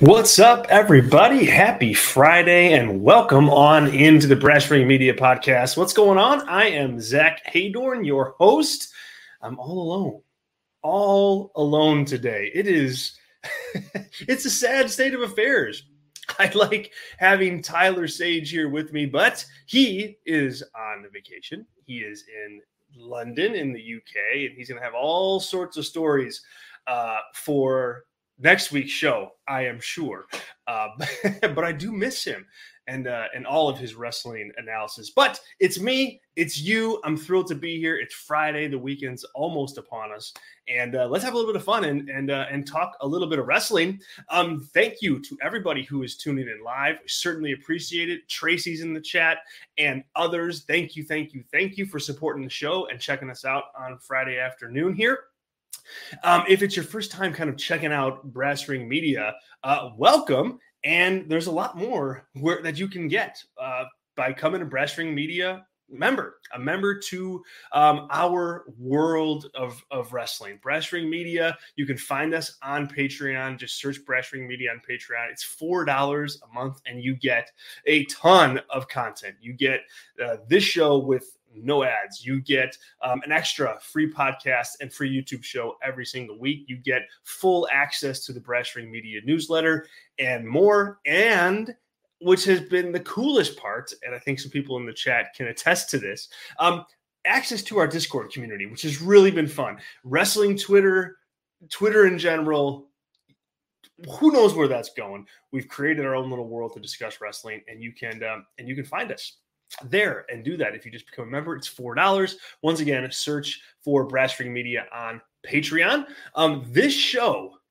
What's up, everybody? Happy Friday and welcome on into the Brass Ring Media Podcast. What's going on? I am Zach Haydorn, your host. I'm all alone today. It is, it's a sad state of affairs. I like having Tyler Sage here with me, but he is on vacation. He is in London in the UK, and he's going to have all sorts of stories for next week's show, I am sure. But I do miss him and all of his wrestling analysis. But it's me, it's you. I'm thrilled to be here. It's Friday. The weekend's almost upon us, and let's have a little bit of fun and talk a little bit of wrestling. Thank you to everybody who is tuning in live. We certainly appreciate it. Tracy's in the chat and others. Thank you for supporting the show and checking us out on Friday afternoon here. If it's your first time kind of checking out Brass Ring Media, welcome. And there's a lot more that you can get by coming to Brass Ring Media a member to our world of wrestling. Brass Ring Media, you can find us on Patreon. Just search Brass Ring Media on Patreon. It's $4 a month, and you get a ton of content. You get this show with no ads. You get an extra free podcast and free YouTube show every single week. You get full access to the Brass Ring Media newsletter and more. And which has been the coolest part, and I think some people in the chat can attest to this, access to our Discord community, which has really been fun. Wrestling Twitter in general, who knows where that's going. We've created our own little world to discuss wrestling, and you can find us there and do that. If you just become a member, it's $4. Once again, search for Brass Ring Media on Patreon.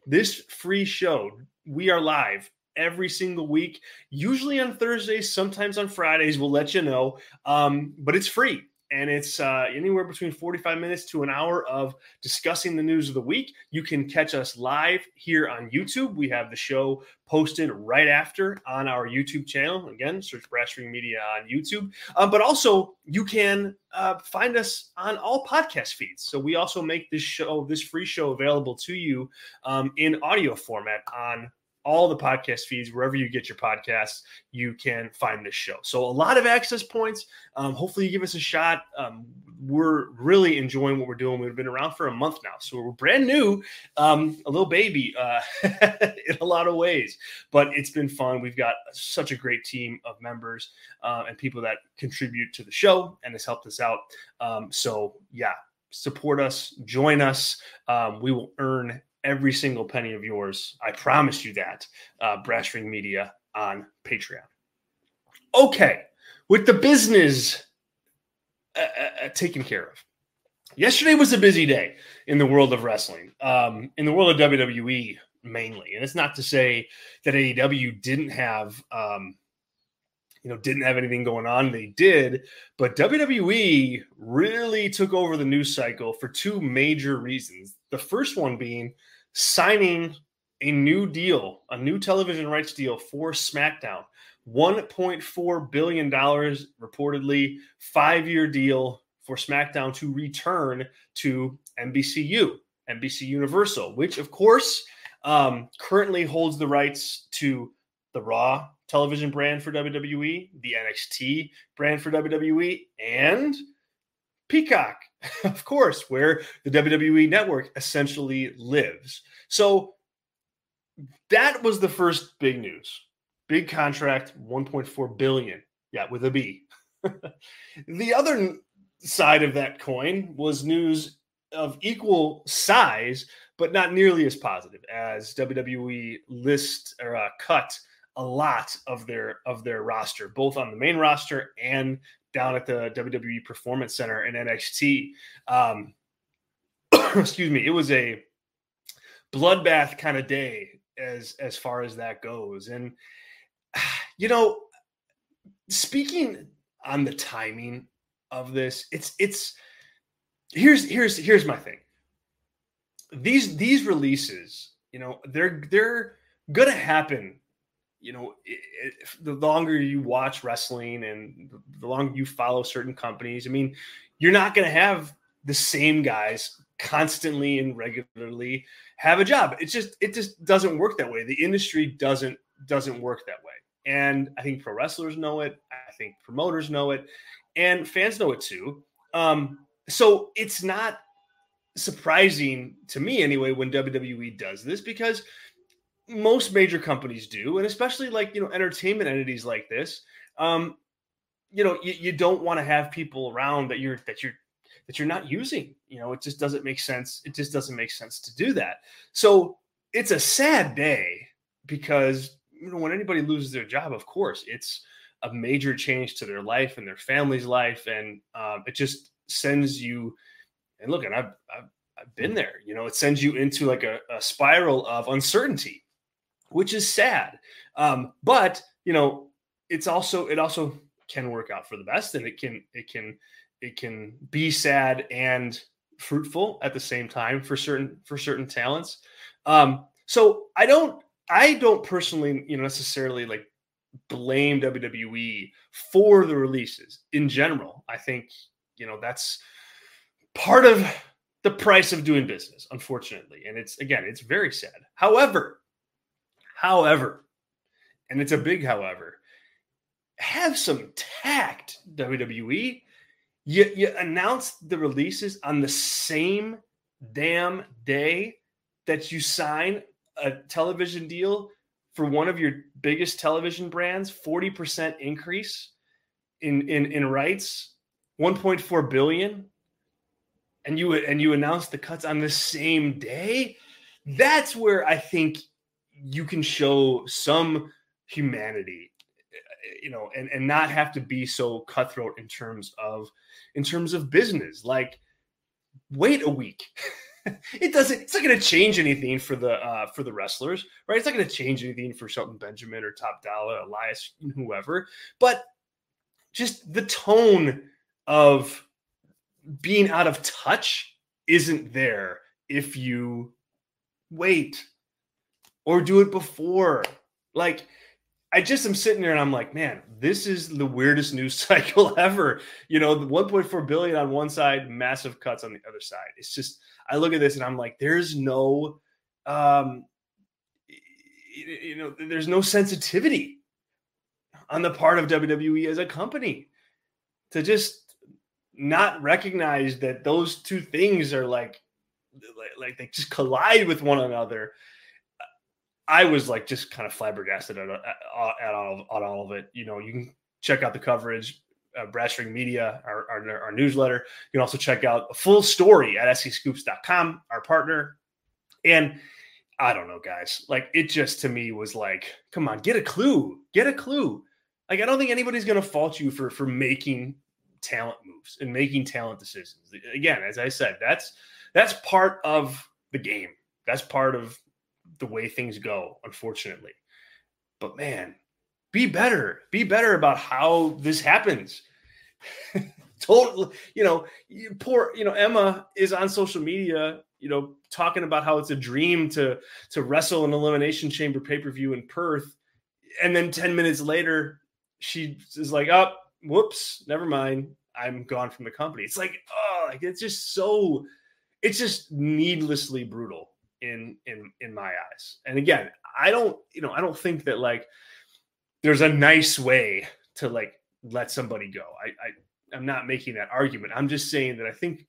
This free show, we are live every single week, usually on Thursdays, sometimes on Fridays. We'll let you know, but it's free. And it's anywhere between 45 minutes to an hour of discussing the news of the week. You can catch us live here on YouTube. We have the show posted right after on our YouTube channel. Again, search Brass Ring Media on YouTube. But also, you can find us on all podcast feeds. So we also make this free show available to you in audio format on all the podcast feeds. Wherever you get your podcasts, you can find this show. So a lot of access points. Hopefully you give us a shot. We're really enjoying what we're doing. We've been around for a month now, so we're brand new, a little baby in a lot of ways, but it's been fun. We've got such a great team of members and people that contribute to the show and has helped us out. So yeah, support us, join us. We will earn every single penny of yours. I promise you that. Brass Ring Media on Patreon. Okay, with the business taken care of. Yesterday was a busy day in the world of wrestling, in the world of WWE mainly. And it's not to say that AEW didn't have anything going on. They did, but WWE really took over the news cycle for two major reasons. The first one being signing a new deal, a new television rights deal for Smackdown. $1.4 billion, reportedly, 5-year deal for Smackdown to return to NBC Universal, which, of course, currently holds the rights to the Raw television brand for WWE, the NXT brand for WWE, and Peacock, of course, where the WWE network essentially lives. So that was the first big news. Big contract, $1.4 billion. Yeah, with a B. The other side of that coin was news of equal size, but not nearly as positive, as WWE cut a lot of their roster, both on the main roster and down at the WWE Performance Center in NXT. Excuse me. It was a bloodbath kind of day as far as that goes. And, speaking on the timing of this, here's my thing. These releases, they're going to happen. The longer you watch wrestling and the longer you follow certain companies, you're not going to have the same guys constantly and regularly have a job. It just doesn't work that way. The industry doesn't work that way. And I think pro wrestlers know it. I think promoters know it, and fans know it too. So it's not surprising to me anyway when WWE does this, because most major companies do, and especially like, entertainment entities like this. You don't want to have people around that you're not using. It just doesn't make sense. It just doesn't make sense to do that. So it's a sad day because when anybody loses their job, of course, it's a major change to their life and their family's life, and it just sends you. And look, and I've been there. It sends you into like a spiral of uncertainty, which is sad. But it also can work out for the best, and it can be sad and fruitful at the same time for certain talents. So I don't personally, necessarily like blame WWE for the releases in general. I think, that's part of the price of doing business, unfortunately. And it's very sad. However, and it's a big however, have some tact, WWE. You announce the releases on the same damn day that you sign a television deal for one of your biggest television brands, 40% increase in rights, 1.4 billion, and you announce the cuts on the same day. That's where I think you can show some humanity, and not have to be so cutthroat in terms of business. Like, wait a week. It's not going to change anything for the wrestlers, right? It's not going to change anything for Shelton Benjamin or Top Dollar, Elias, whoever. But just the tone of being out of touch isn't there if you wait or do it before. Like, I just am sitting there and I'm like, man, this is the weirdest news cycle ever. The 1.4 billion on one side, massive cuts on the other side. It's just, I look at this and I'm like, there's no, there's no sensitivity on the part of WWE as a company to just not recognize that those two things are like they just collide with one another. I was like just kind of flabbergasted at all of it. You can check out the coverage, Brass Ring Media, our newsletter. You can also check out a full story at SCScoops.com, our partner. And I don't know, guys, like it just to me was like, come on, get a clue. Like, I don't think anybody's going to fault you for making talent moves and making talent decisions. Again, as I said, that's part of the game. That's part of the way things go, unfortunately. But man, be better about how this happens. Totally, poor, Emma is on social media, talking about how it's a dream to wrestle an Elimination Chamber pay-per-view in Perth. And then 10 minutes later, she is like, oh, whoops, never mind. I'm gone from the company. It's like, oh, like it's just needlessly brutal in my eyes. And again, I don't think that like there's a nice way to like let somebody go. I'm not making that argument. I'm just saying that I think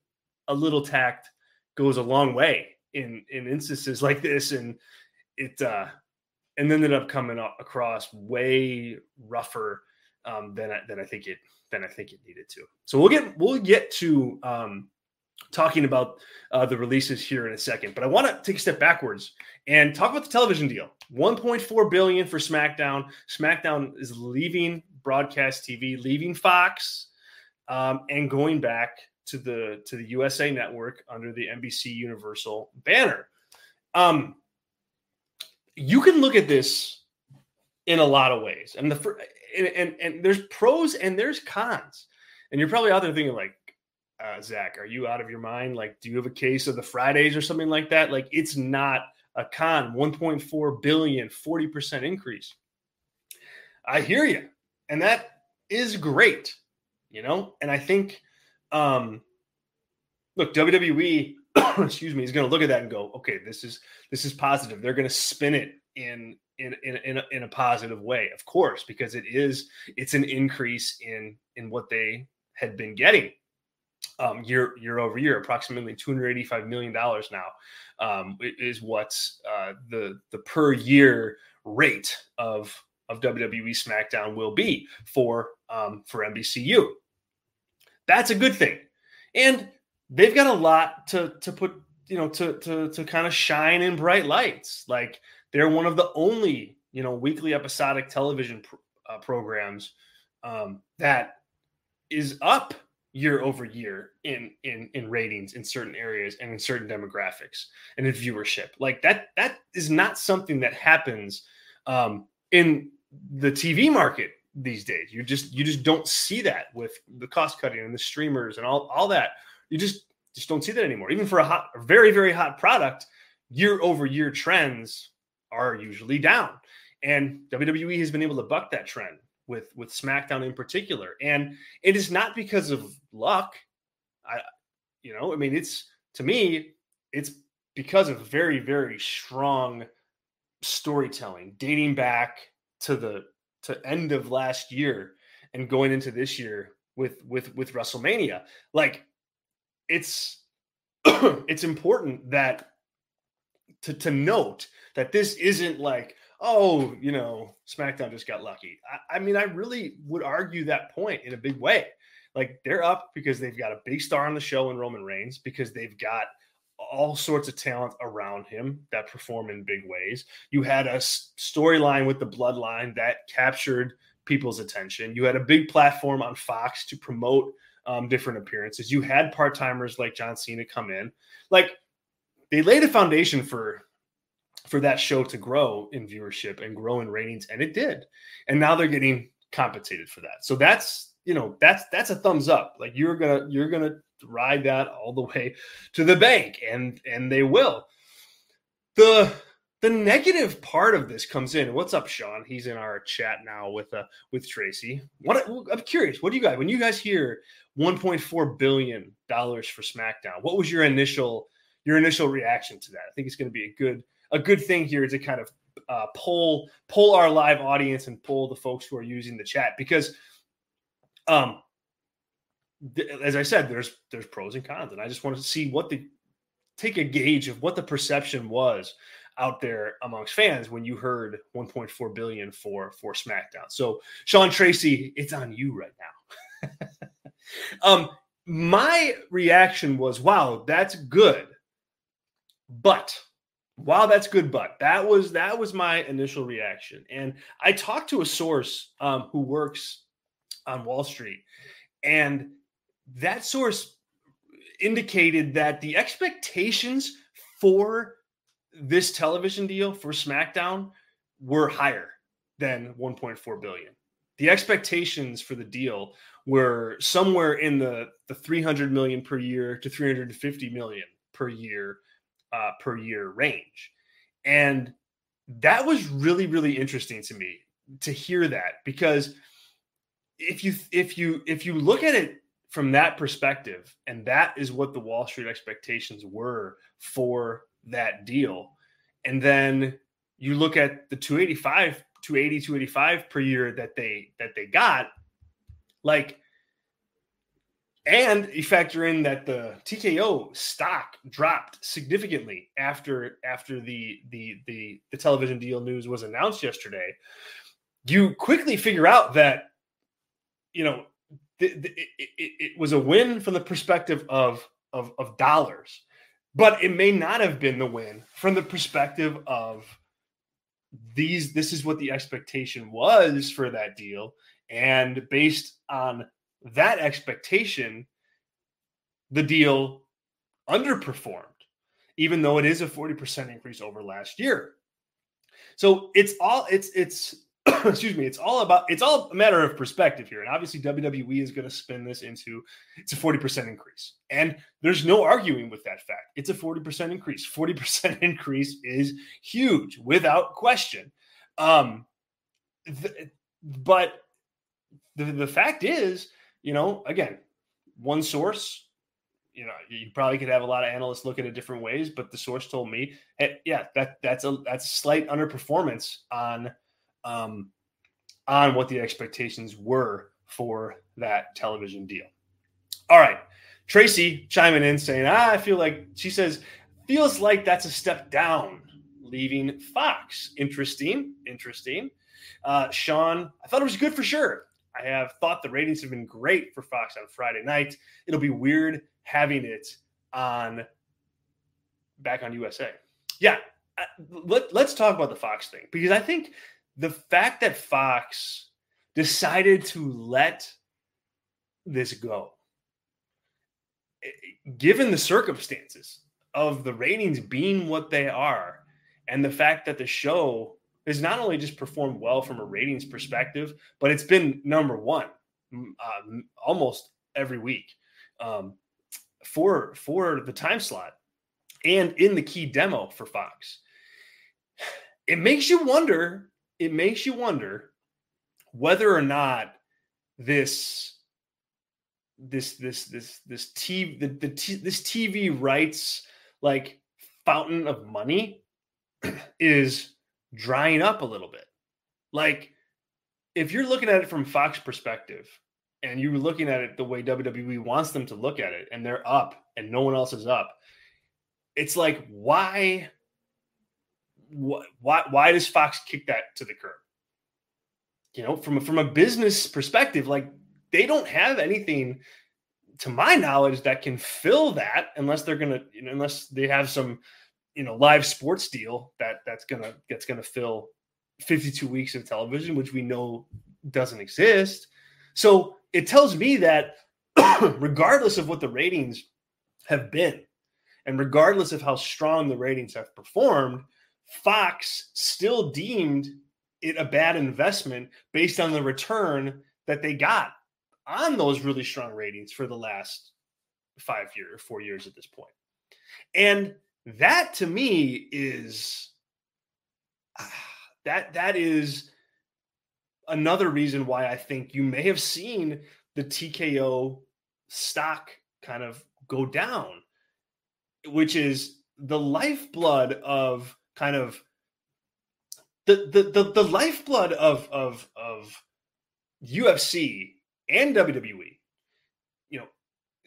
a little tact goes a long way in instances like this, and it ended up coming across way rougher than I think it needed to. So we'll get to talking about the releases here in a second, but I want to take a step backwards and talk about the television deal. 1.4 billion for SmackDown. SmackDown is leaving broadcast TV, leaving Fox, and going back to the USA Network under the NBC Universal banner. You can look at this in a lot of ways, and and there's pros and there's cons. And you're probably out there thinking like, Zach, are you out of your mind? Like, do you have a case of the Fridays or something like that? Like, it's not a con. 1.4 billion, 40% increase. I hear you. And that is great, And I think, look, WWE, excuse me, is going to look at that and go, okay, this is positive. They're going to spin it in a positive way, of course, because it's an increase in what they had been getting year over year. Approximately $285 million now is what's the per year rate of WWE SmackDown will be for NBCU. That's a good thing, and they've got a lot to put, to kind of shine in bright lights. Like, they're one of the only, weekly episodic television programs that is up year over year in ratings in certain areas and in certain demographics and in viewership. Like, that is not something that happens in the TV market these days. You just don't see that with the cost cutting and the streamers and all that. You just don't see that anymore. Even for a very, very hot product, year over year trends are usually down. And WWE has been able to buck that trend with SmackDown in particular. And it is not because of luck. To me, it's because of very, very strong storytelling dating back to end of last year and going into this year with WrestleMania. Like, it's important that to note that this isn't like, oh, SmackDown just got lucky. I really would argue that point in a big way. Like, they're up because they've got a big star on the show in Roman Reigns, because they've got all sorts of talent around him that perform in big ways. You had a storyline with the Bloodline that captured people's attention. You had a big platform on Fox to promote different appearances. You had part-timers like John Cena come in. Like, they laid a foundation for that show to grow in viewership and grow in ratings, and it did. And now they're getting compensated for that. So that's a thumbs up. Like, you're gonna ride that all the way to the bank, and they will. The negative part of this comes in. What's up, Sean? He's in our chat now with Tracy. I'm curious, what do you guys, when you guys hear $1.4 billion for SmackDown, what was your initial reaction to that? I think it's going to be a good thing here to kind of poll our live audience and poll the folks who are using the chat, because as I said, there's pros and cons, and I just wanted to see take a gauge of what the perception was out there amongst fans when you heard 1.4 billion for SmackDown. So, Sean Tracy, it's on you right now. My reaction was, wow, that's good. But that was my initial reaction. And I talked to a source who works on Wall Street, and that source indicated that the expectations for this television deal for SmackDown were higher than 1.4 billion. The expectations for the deal were somewhere in the 300 million per year to 350 million per year range. And that was really, really interesting to me to hear that, because if you look at it from that perspective, and that is what the Wall Street expectations were for that deal, and then you look at the 285 per year that they got, like, and you factor in that the TKO stock dropped significantly after the television deal news was announced yesterday, you quickly figure out that it was a win from the perspective of dollars, but it may not have been the win from the perspective of this is what the expectation was for that deal. And based on that expectation, the deal underperformed, even though it is a 40% increase over last year. So it's excuse me, it's all a matter of perspective here. And obviously WWE is going to spin this into, it's a 40% increase. And there's no arguing with that fact. It's a 40% increase. 40% increase is huge, without question. But the fact is, again, one source, you probably could have a lot of analysts look at it different ways, but the source told me, hey, yeah, that's a slight underperformance on what the expectations were for that television deal. All right. Tracy chiming in saying, I feel like, she says, feels like that's a step down, leaving Fox. Interesting. Sean, I thought it was good for sure. I have thought the ratings have been great for Fox on Friday night. It'll be weird having it back on USA. Yeah. Let's talk about the Fox thing, because I think the fact that Fox decided to let this go, given the circumstances of the ratings being what they are, and the fact that the show has not only just performed well from a ratings perspective, but it's been number one almost every week for the time slot and in the key demo for Fox. It makes you wonder whether or not this TV rights like fountain of money is drying up a little bit. Like, if you're looking at it from Fox perspective and you're looking at it the way WWE wants them to look at it, and they're up and no one else is up, it's like, why does Fox kick that to the curb? From a business perspective, like, they don't have anything, to my knowledge, that can fill that unless they have some, live sports deal that's gonna fill 52 weeks of television, which we know doesn't exist. So it tells me that regardless of what the ratings have been, and regardless of how strong the ratings have performed, Fox still deemed it a bad investment based on the return that they got on those really strong ratings for the last 4 years at this point. And that, to me, is that is another reason why I think you may have seen the TKO stock kind of go down, which is the lifeblood of kind of the lifeblood of UFC and WWE.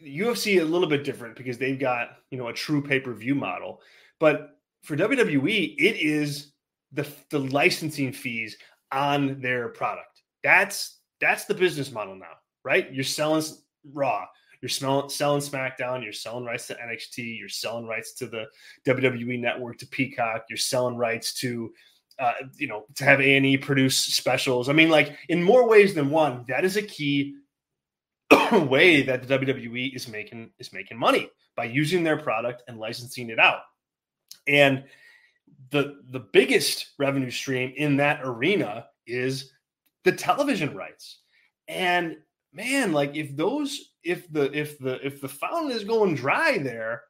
UFC a little bit different because they've got, a true pay-per-view model. But for WWE, it is the licensing fees on their product. That's the business model now, right? You're selling Raw, you're selling Smackdown, you're selling rights to NXT, you're selling rights to the WWE network, to Peacock, you're selling rights to to have A&E produce specials. I mean, like, in more ways than one, that is a key way that the WWE is making money, by using their product and licensing it out. And the biggest revenue stream in that arena is the television rights. And man, like, if the fountain is going dry there,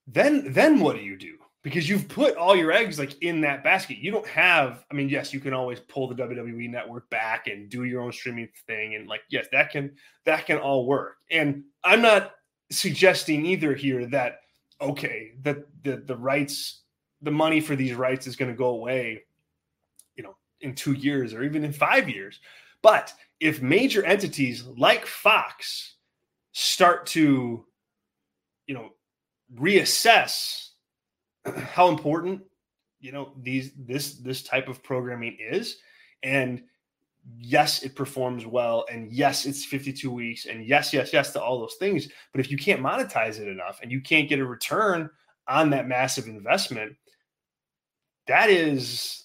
then what do you do? Because you've put all your eggs like in that basket. You don't have, I mean, yes, you can always pull the WWE network back and do your own streaming thing. And like, yes, that can all work. And I'm not suggesting either here that, okay, that the rights, the money for these rights is going to go away, in 2 years or even in 5 years. But if major entities like Fox start to, reassess how important, this type of programming is, and yes, it performs well, and yes, it's 52 weeks, and yes to all those things. But if you can't monetize it enough and you can't get a return on that massive investment, that's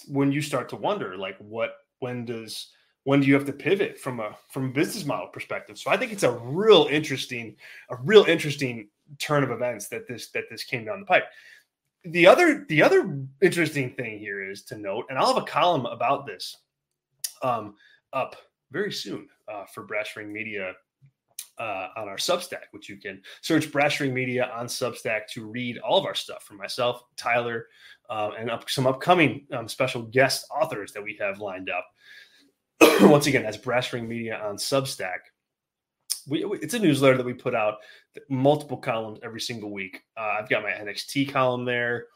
when you start to wonder, like, when do you have to pivot from a business model perspective? So I think it's a real interesting turn of events that this came down the pipe. The other interesting thing here is to note, and I'll have a column about this up very soon for Brass Ring Media on our Substack, which you can search Brass Ring Media on Substack to read all of our stuff from myself, Tyler, and some upcoming special guest authors that we have lined up. Once again, that's Brass Ring Media on Substack. it's a newsletter that we put out, multiple columns every single week. I've got my NXT column there,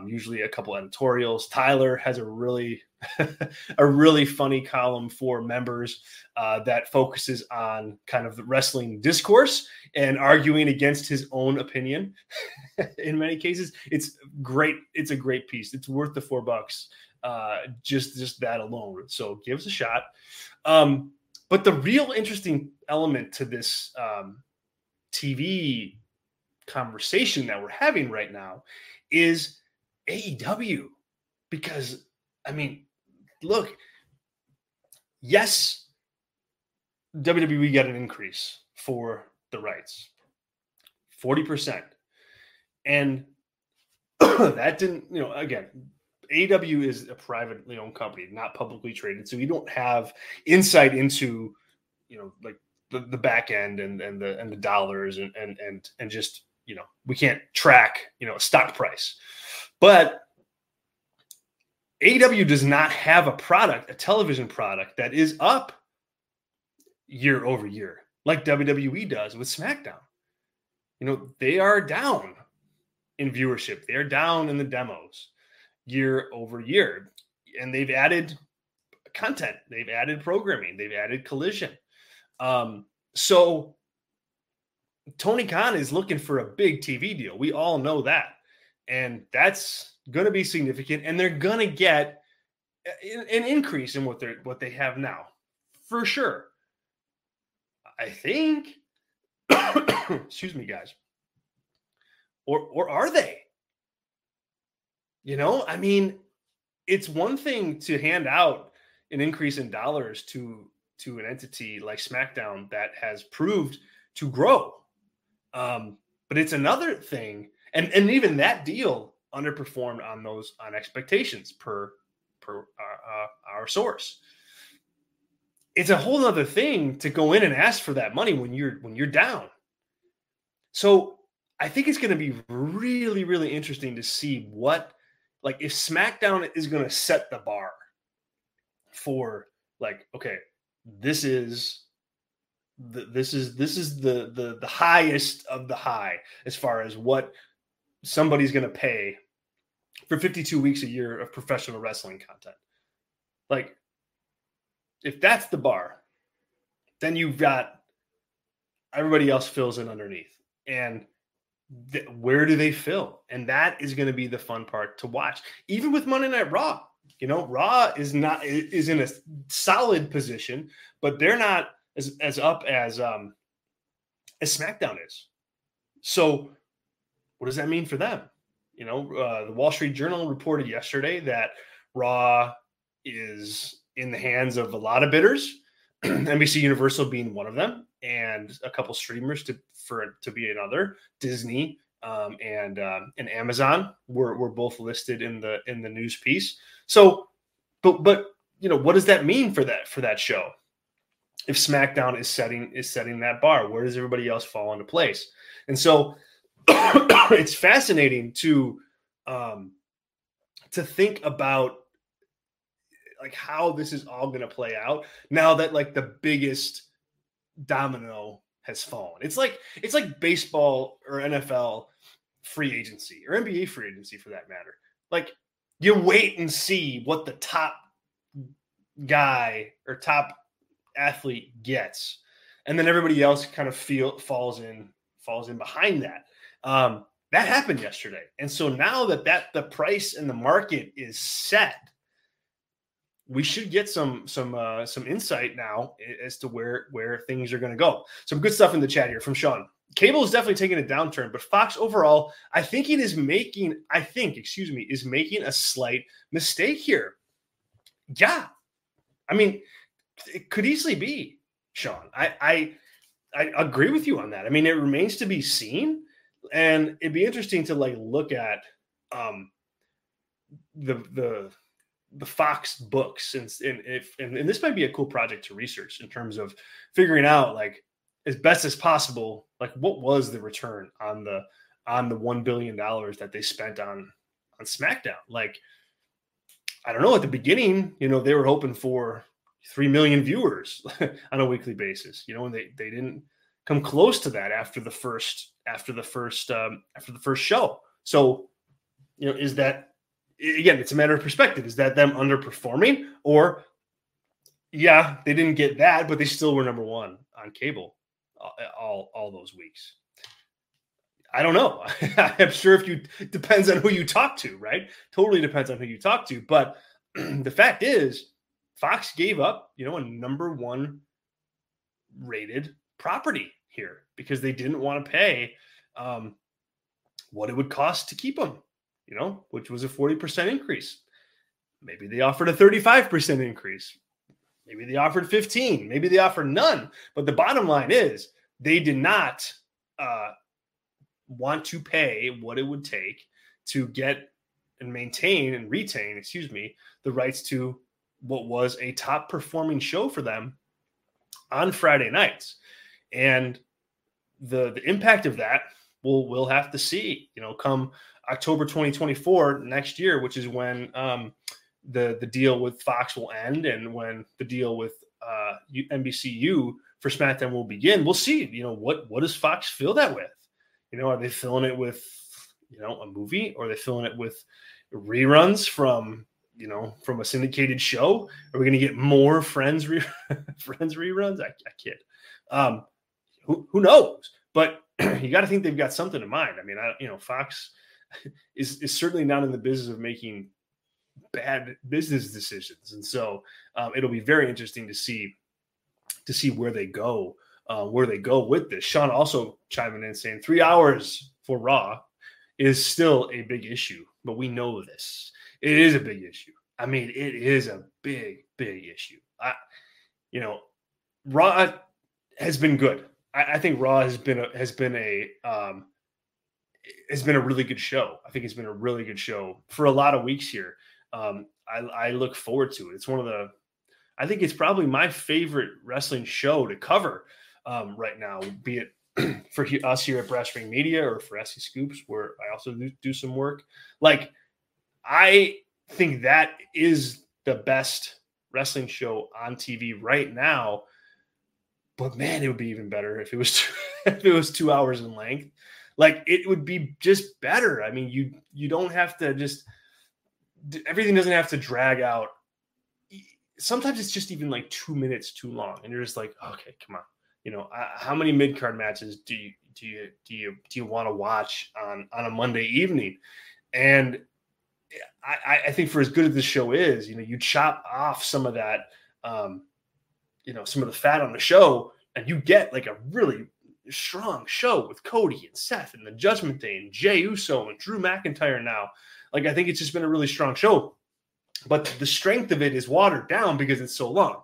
usually a couple editorials. Tyler has a really a really funny column for members that focuses on kind of the wrestling discourse and arguing against his own opinion. In many cases, it's great. It's a great piece. It's worth the $4, just that alone. So give us a shot. But the real interesting element to this TV conversation that we're having right now is AEW. Because, I mean, look, yes, WWE got an increase for the rights, 40%. And that didn't, again, AEW is a privately owned company, not publicly traded. So you don't have insight into, like the back end and the dollars and just, we can't track, a stock price. But AEW does not have a television product that is up year over year like WWE does with Smackdown. They are down in viewership. They are down in the demos year over year. And they've added content. They've added programming. They've added Collision. So Tony Khan is looking for a big TV deal. We all know that. And that's going to be significant. And they're going to get an increase in what they have now. For sure. I think, excuse me, guys. Or are they? I mean, it's one thing to hand out an increase in dollars to an entity like SmackDown that has proved to grow. But it's another thing. And even that deal underperformed on expectations per our source. It's a whole other thing to go in and ask for that money when you're down. So I think it's going to be really, really interesting to see if SmackDown is going to set the bar for okay, this is the highest of the high as far as what somebody's going to pay for 52 weeks a year of professional wrestling content. If that's the bar, then you've got everybody else fills in underneath. And where do they fill? And that is going to be the fun part to watch. Even with Monday Night Raw, Raw is in a solid position, but they're not as up as SmackDown is. So what does that mean for them? The Wall Street Journal reported yesterday that Raw is in the hands of a lot of bidders, NBC Universal being one of them, and a couple streamers to be another. Disney and Amazon were both listed in the news piece. So, but what does that mean for that show? If SmackDown is setting that bar, where does everybody else fall into place? And so it's fascinating to think about how this is all going to play out now that the biggest domino has fallen. It's like baseball or NFL free agency or NBA free agency for that matter. You wait and see what the top guy or top athlete gets, and then everybody else kind of falls in behind that. That happened yesterday, and so now that the price and the market is set, we should get some insight now as to where things are going to go. Some good stuff in the chat here from Sean. Cable is definitely taking a downturn, but Fox overall, I think is making a slight mistake here. Yeah. I mean, it could easily be, Sean. I agree with you on that. I mean, it remains to be seen, and it'd be interesting to look at the Fox books and this might be a cool project to research in terms of figuring out as best as possible what was the return on the $1 billion that they spent on SmackDown. I don't know, at the beginning, they were hoping for 3 million viewers on a weekly basis, and they didn't come close to that after the first show. So, is that, again, it's a matter of perspective. Is that them underperforming, or yeah, they didn't get that, but they still were number one on cable all those weeks? I don't know. I'm sure depends on who you talk to, right? Totally depends on who you talk to. But the fact is, Fox gave up, a number one rated property here because they didn't want to pay what it would cost to keep them, which was a 40% increase. Maybe they offered a 35% increase. Maybe they offered 15. Maybe they offered none. But the bottom line is they did not want to pay what it would take to get and maintain and retain, the rights to what was a top performing show for them on Friday nights. And the impact of that we'll have to see, come October 2024 next year, which is when the deal with Fox will end and when the deal with NBCU for SmackDown will begin. We'll see, what does Fox fill that with? Are they filling it with, a movie, or are they filling it with reruns from a syndicated show? Are we going to get more Friends reruns? I kid. Who knows? But you got to think they've got something in mind. I mean, Fox is certainly not in the business of making bad business decisions, and so it'll be very interesting to see where they go. With this. Sean also chiming in saying 3 hours for Raw is still a big issue, but we know this. It is a big issue. I mean, it is a big issue. Raw has been good. I think Raw has been a really good show. I think it's been a really good show for a lot of weeks here. I look forward to it. I think it's probably my favorite wrestling show to cover right now, be it for us here at Brass Ring Media or for SC Scoops, where I also do some work. Like, I think that is the best wrestling show on TV right now. But man, it would be even better if it was if it was 2 hours in length. Like, it would be just better. I mean, you don't have to everything doesn't have to drag out. Sometimes it's just even like 2 minutes too long, and you're just like, okay, come on. How many mid-card matches do you want to watch on a Monday evening? And I think for as good as this show is, you chop off some of that, some of the fat on the show, and you get like a really strong show with Cody and Seth and the Judgment Day and Jey Uso and Drew McIntyre now. Like, I think it's just been a really strong show, but the strength of it is watered down because it's so long.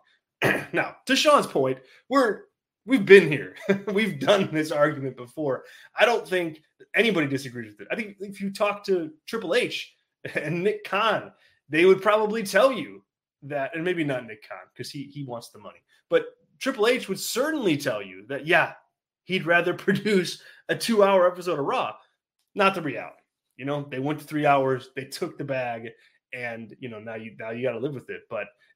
Now, to Sean's point, we've been here. We've done this argument before. I don't think anybody disagrees with it. I think if you talk to Triple H and Nick Khan, they would probably tell you that, and maybe not Nick Khan because he wants the money, but Triple H would certainly tell you that, yeah, he'd rather produce a 2 hour episode of Raw. Not the reality. They went to 3 hours, they took the bag, and now you got to live with it.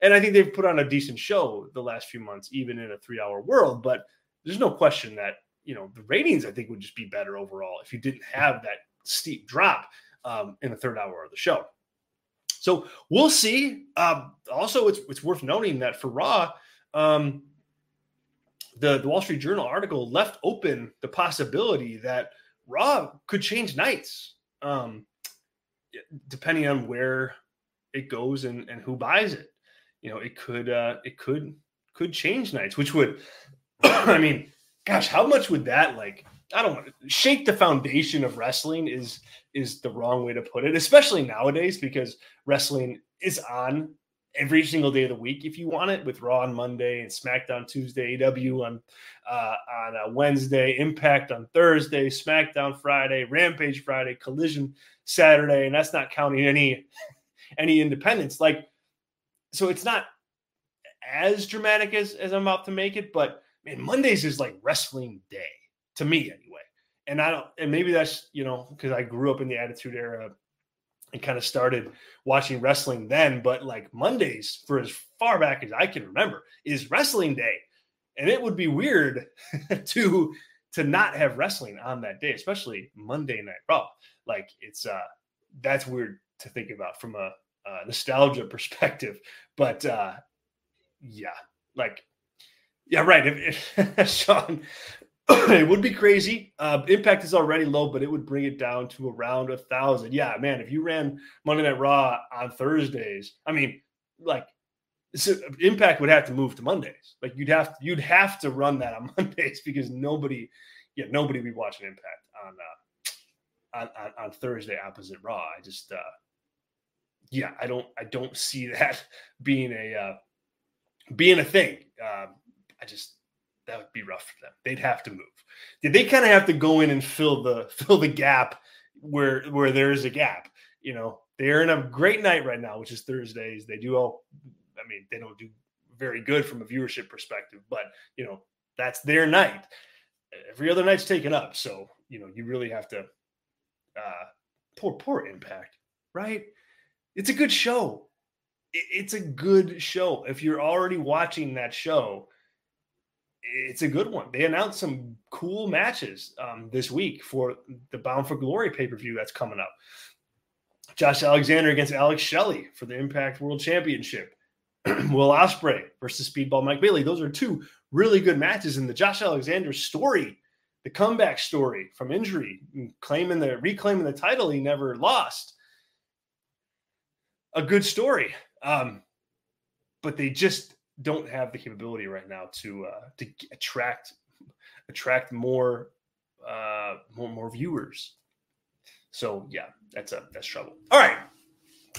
And I think they've put on a decent show the last few months, even in a 3 hour world. But there's no question that the ratings, I think, would just be better overall if you didn't have that steep drop in the third hour of the show. So we'll see. Also, it's worth noting that for Raw, the Wall Street Journal article left open the possibility that Raw could change nights, depending on where it goes and who buys it. It could change nights, which would, I mean, gosh, how much would that, I don't want to shake the foundation of wrestling is the wrong way to put it, especially nowadays, because wrestling is on every single day of the week if you want it, with Raw on Monday and SmackDown Tuesday, AEW on Wednesday, Impact on Thursday, SmackDown Friday, Rampage Friday, Collision Saturday, and that's not counting any independents. So it's not as dramatic as I'm about to make it, but man, Mondays is like wrestling day to me anyway. And maybe that's, because I grew up in the Attitude Era and kind of started watching wrestling then, but like Mondays, for as far back as I can remember, is wrestling day. And it would be weird to not have wrestling on that day, especially Monday Night Raw. Like it's that's weird to think about from a nostalgia perspective. But yeah, like yeah, right. If Sean, it would be crazy. Impact is already low, but it would bring it down to around 1,000. Yeah, man. If you ran Monday Night Raw on Thursdays, I mean, like, so Impact would have to move to Mondays. Like you'd have to run that on Mondays because nobody would be watching Impact on Thursday opposite Raw. I just I don't see that being a thing. That would be rough for them. They'd have to move. They kind of have to go in and fill the gap where there is a gap. You know, they're in a great night right now, which is Thursdays. They don't do very good from a viewership perspective, but you know, that's their night. Every other night's taken up. So, you know, you really have to poor Impact, right? It's a good show. It's a good show. If you're already watching that show, it's a good one. They announced some cool matches this week for the Bound for Glory pay-per-view that's coming up. Josh Alexander against Alex Shelley for the Impact World Championship. Will Ospreay versus Speedball Mike Bailey. Those are two really good matches. And the Josh Alexander story, the comeback story from injury, reclaiming the title he never lost. A good story. But they just don't have the capability right now to attract more viewers. So yeah, that's trouble. All right.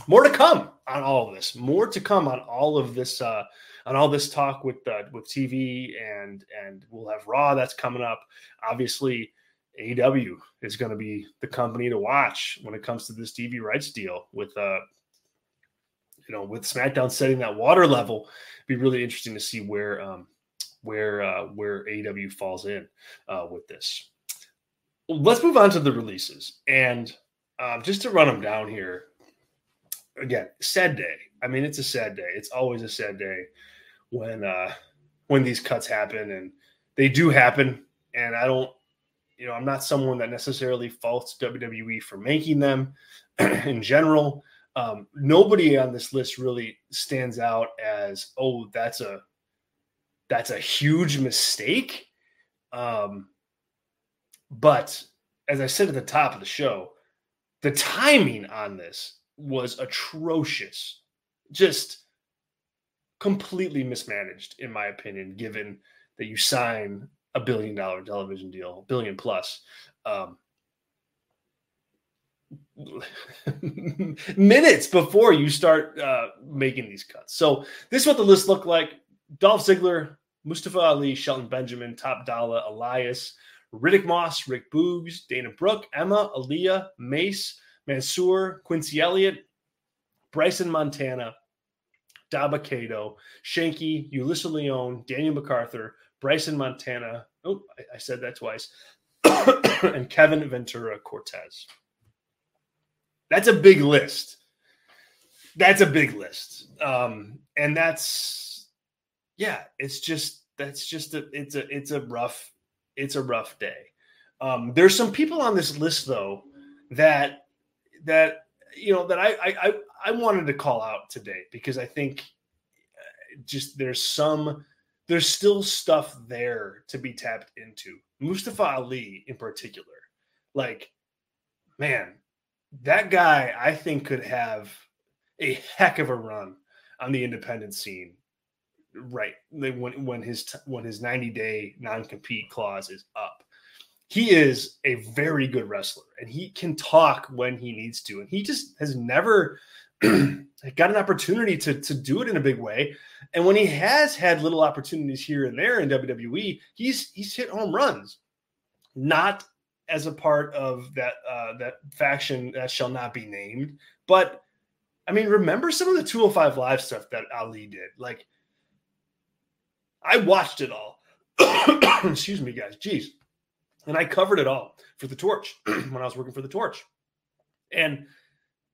More to come on all of this. More to come on all of this. On all this talk with TV and we'll have Raw that's coming up. Obviously, AEW is going to be the company to watch when it comes to this TV rights deal with with Smackdown setting that water level. It'd be really interesting to see where AEW falls in with this. Let's move on to the releases and just to run them down here. Again, sad day. I mean, it's a sad day. It's always a sad day when these cuts happen, and they do happen. And I'm not someone that necessarily faults WWE for making them in general. Nobody on this list really stands out as, oh, that's a huge mistake. But as I said at the top of the show, the timing on this was atrocious, just completely mismanaged, in my opinion, given that you sign a $1 billion television deal, $1 billion plus, minutes before you start making these cuts. So this is what the list looked like. Dolph Ziggler, Mustafa Ali, Shelton Benjamin, Top Dollar, Elias, Riddick Moss, Rick Boogs, Dana Brooke, Emma, Aaliyah, Mace, Mansoor, Quincy Elliott, Bryson Montana, Daba Kato, Shanky, Ulysses Leon, Daniel MacArthur, Bryson Montana. Oh, I said that twice. And Kevin Ventura Cortez. That's a big list. And it's a rough day. There's some people on this list though that I wanted to call out today because I think just there's still stuff there to be tapped into. Mustafa Ali in particular, like, man, that guy I think could have a heck of a run on the independent scene, right? When his 90-day non-compete clause is up. He is a very good wrestler, and he can talk when he needs to. And he just has never got an opportunity to do it in a big way. And when he has had little opportunities here and there in WWE, he's hit home runs. Not as a part of that faction that shall not be named, but I mean, remember some of the 205 Live stuff that Ali did. Like, I watched it all. Excuse me, guys. Jeez. And I covered it all for The Torch when I was working for The Torch. And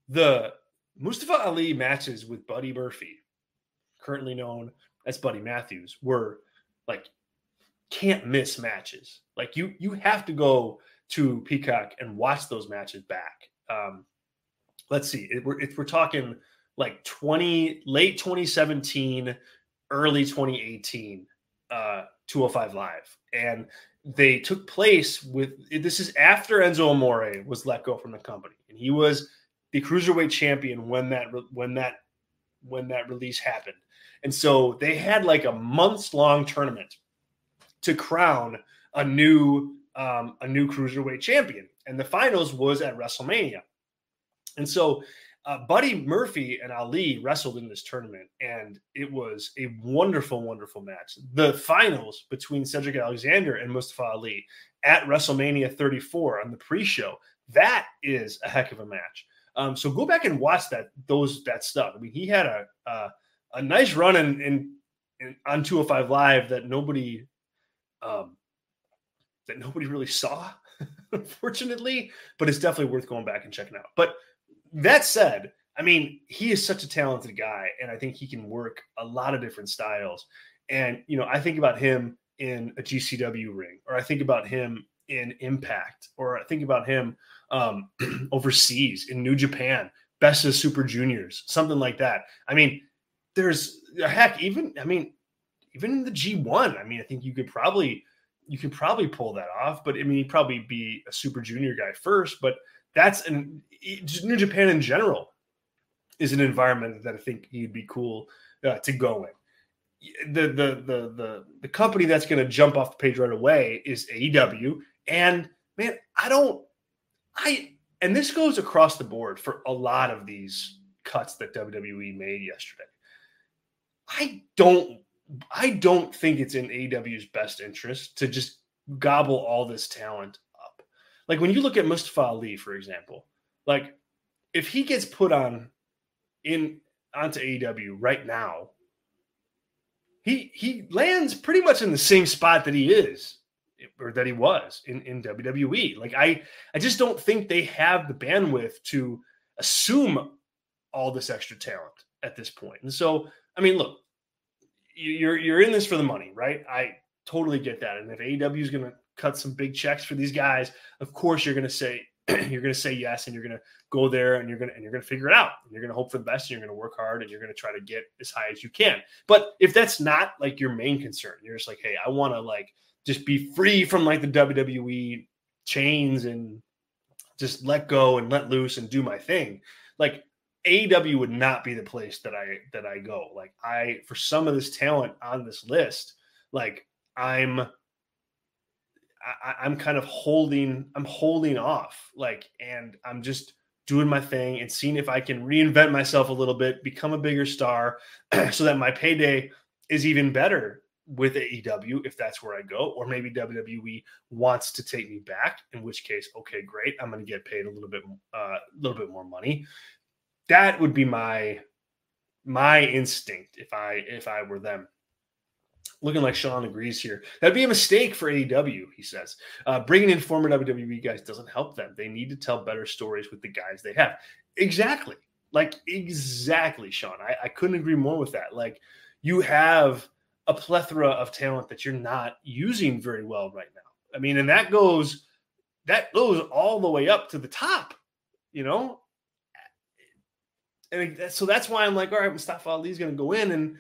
the Mustafa Ali matches with Buddy Murphy, currently known as Buddy Matthews, were like can't miss matches. Like you have to go to Peacock and watch those matches back. Let's see, if we're talking like late 2017, early 2018, 205 Live, and they took place this is after Enzo Amore was let go from the company, and he was the cruiserweight champion when that release happened. And so they had like a months-long tournament to crown a new cruiserweight champion, and the finals was at WrestleMania. And so Buddy Murphy and Ali wrestled in this tournament, and it was a wonderful, wonderful match. The finals between Cedric Alexander and Mustafa Ali at WrestleMania 34 on the pre-show, that is a heck of a match. So go back and watch that stuff. I mean, he had a nice run on 205 Live that nobody really saw, unfortunately, but it's definitely worth going back and checking out. But that said, I mean, he is such a talented guy, and I think he can work a lot of different styles. And, I think about him in a GCW ring, or I think about him in Impact, or I think about him overseas in New Japan, Best of Super Juniors, something like that. I mean, there's even in the G1, I mean, I think you could probably pull that off, but I mean, he'd probably be a Super Junior guy first, but just New Japan in general is an environment that I think he'd be cool to go in. The company that's going to jump off the page right away is AEW. And man, and this goes across the board for a lot of these cuts that WWE made yesterday. I don't think it's in AEW's best interest to just gobble all this talent up. Like when you look at Mustafa Ali, for example, like if he gets put onto AEW right now, he lands pretty much in the same spot that he is, or that he was in WWE. Like I just don't think they have the bandwidth to assume all this extra talent at this point. And so, I mean, look, you're in this for the money, right? I totally get that. And if AEW is going to cut some big checks for these guys, of course you're going to say yes, and you're going to go there, and you're going to figure it out. And you're going to hope for the best, and you're going to work hard, and you're going to try to get as high as you can. But if that's not like your main concern, you're just like, hey, I want to like just be free from like the WWE chains and just let go and let loose and do my thing. Like AEW would not be the place that I go. Like for some of this talent on this list, like I'm kind of holding off, like, and I'm just doing my thing and seeing if I can reinvent myself a little bit, become a bigger star so that my payday is even better with AEW, if that's where I go, or maybe WWE wants to take me back, in which case, okay, great. I'm going to get paid a little bit more money. That would be my instinct if I were them. Looking like Sean agrees here. That'd be a mistake for AEW, he says. Bringing in former WWE guys doesn't help them. They need to tell better stories with the guys they have. Exactly. Exactly, Sean. I couldn't agree more with that. Like, you have a plethora of talent that you're not using very well right now. I mean, and that goes all the way up to the top, And so that's why I'm like, all right, Mustafa Ali's going to go in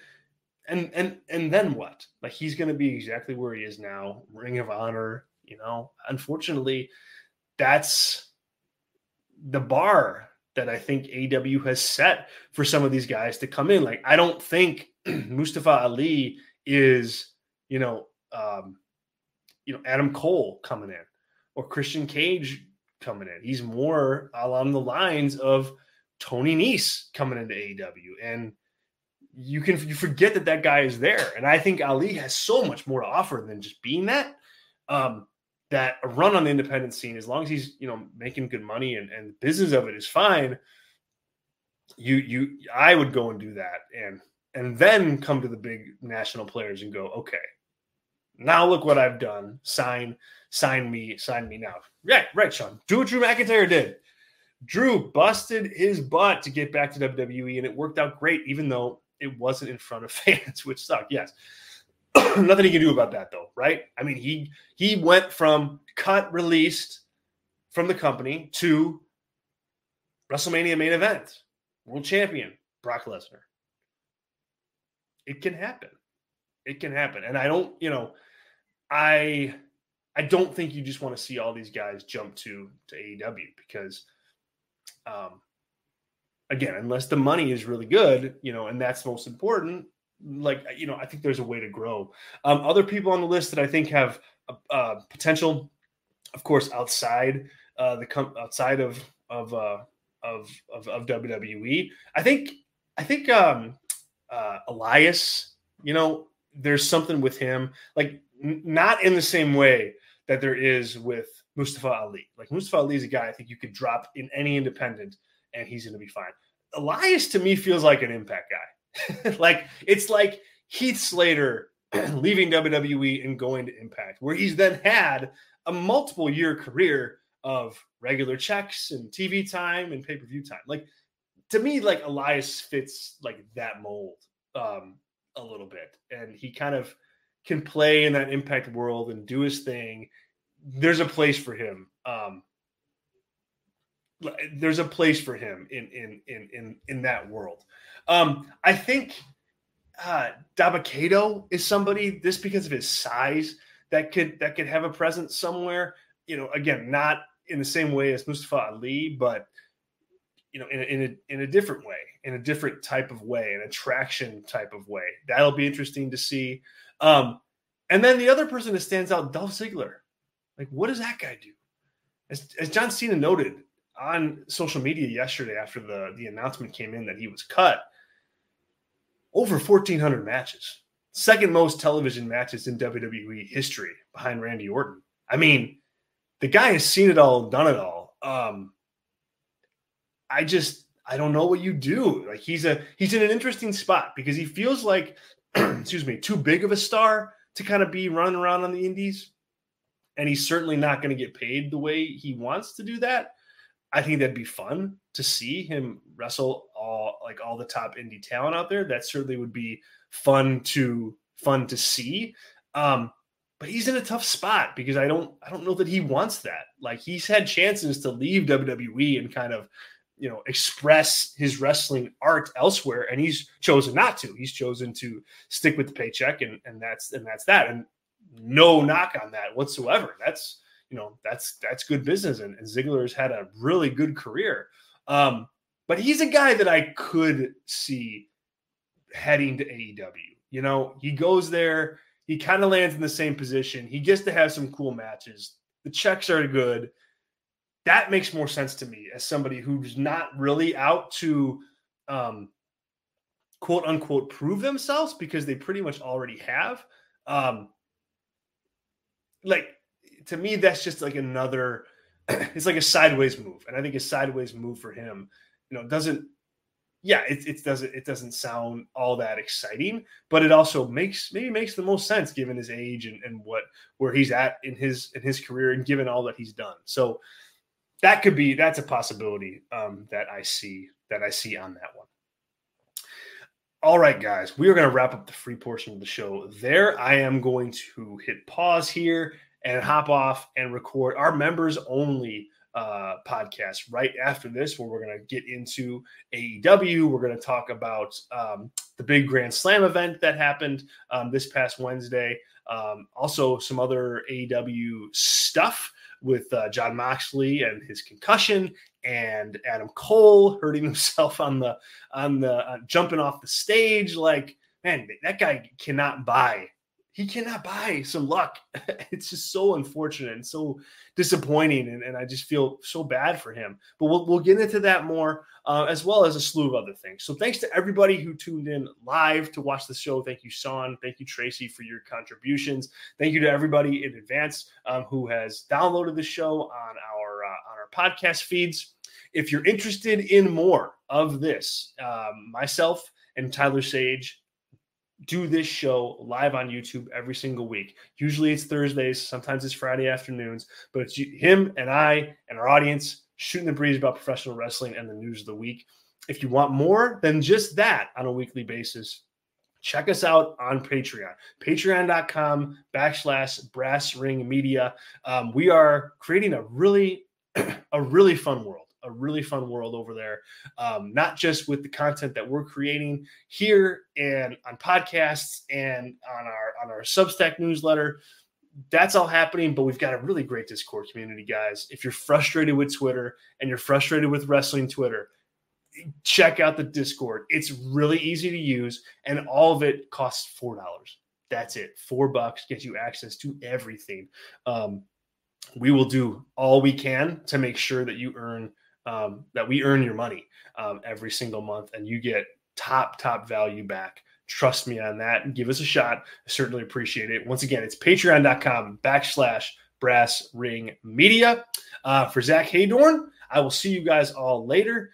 and then what? Like, he's going to be exactly where he is now, Ring of Honor. Unfortunately, that's the bar that I think AEW has set for some of these guys to come in. Like, I don't think Mustafa Ali is, Adam Cole coming in, or Christian Cage coming in. He's more along the lines of Tony Nese coming into AEW, and you forget that guy is there. And I think Ali has so much more to offer than just being that. That a run on the independent scene, as long as he's making good money and the business of it is fine, I would go and do that, and then come to the big national players and go, okay, now look what I've done. Sign me now. Yeah, right, Sean. Do what Drew McIntyre did. Drew busted his butt to get back to WWE, and it worked out great, even though it wasn't in front of fans, which sucked. Yes. Nothing he can do about that, though. right? I mean, he went from cut, released from the company to WrestleMania main event, world champion, Brock Lesnar. It can happen. It can happen. And I don't, I don't think you just want to see all these guys jump to AEW because, again, unless the money is really good, and that's most important, I think there's a way to grow. Other people on the list that I think have potential, of course, outside outside of WWE. I think Elias, there's something with him, like not in the same way that there is with Mustafa Ali. Like Mustafa Ali is a guy I think you could drop in any independent and he's going to be fine. Elias to me feels like an Impact guy. Like it's like Heath Slater leaving WWE and going to Impact, where he's then had a multiple year career of regular checks and TV time and pay-per-view time. Like to me, like Elias fits like that mold a little bit, and he kind of can play in that Impact world and do his thing. There's a place for him. There's a place for him in that world. I think Dabba-Kato is somebody, just because of his size, that could have a presence somewhere. Again, not in the same way as Mustafa Ali, but in a different way, in a different type of way, an attraction type of way. That'll be interesting to see. And then the other person that stands out, Dolph Ziggler. Like, what does that guy do? As John Cena noted on social media yesterday after the announcement came in that he was cut, over 1,400 matches. Second most television matches in WWE history behind Randy Orton. I mean, the guy has seen it all, done it all. I don't know what you do. Like he's in an interesting spot because he feels like, too big of a star to kind of be running around on the indies. And he's certainly not going to get paid the way he wants to do that. I think that'd be fun to see him wrestle all the top indie talent out there. That certainly would be fun to see. But he's in a tough spot because I don't know that he wants that. Like he's had chances to leave WWE and kind of, express his wrestling art elsewhere, and he's chosen not to. He's chosen to stick with the paycheck, and that's that. And no knock on that whatsoever. That's good business, and Ziggler has had a really good career. But he's a guy that I could see heading to AEW. He goes there, he kind of lands in the same position. He gets to have some cool matches. The checks are good. That makes more sense to me as somebody who's not really out to quote unquote prove themselves, because they pretty much already have. To me, that's just like another, it's like a sideways move. And I think a sideways move for him, doesn't sound all that exciting, but it also makes the most sense given his age and where he's at in his career and given all that he's done. So that's a possibility that I see on that one. All right, guys, we are going to wrap up the free portion of the show there. I am going to hit pause here and hop off and record our members only podcast right after this, where we're going to get into AEW. We're going to talk about the big Grand Slam event that happened this past Wednesday. Also some other AEW stuff with Jon Moxley and his concussion, and Adam Cole hurting himself on the jumping off the stage. Like, man, that guy cannot buy some luck. It's just so unfortunate and so disappointing, and I just feel so bad for him. But we'll get into that more, as well as a slew of other things. So thanks to everybody who tuned in live to watch the show. Thank you, Sean. Thank you, Tracy, for your contributions. Thank you to everybody in advance who has downloaded the show on our podcast feeds. If you're interested in more of this, myself and Tyler Sage do this show live on YouTube every single week. Usually it's Thursdays, sometimes it's Friday afternoons, but it's him and I and our audience shooting the breeze about professional wrestling and the news of the week. If you want more than just that on a weekly basis, check us out on Patreon, patreon.com/brassringmedia. We are creating a really fun world over there. Not just with the content that we're creating here and on podcasts and on our Substack newsletter. That's all happening, but we've got a really great Discord community, guys. If you're frustrated with Twitter and you're frustrated with wrestling Twitter, check out the Discord. It's really easy to use, and all of it costs $4. That's it. $4 gets you access to everything. We will do all we can to make sure that you earn we earn your money every single month, and you get top value back. Trust me on that. Give us a shot. I certainly appreciate it. Once again, it's patreon.com/brassringmedia. For Zach Haydorn, I will see you guys all later.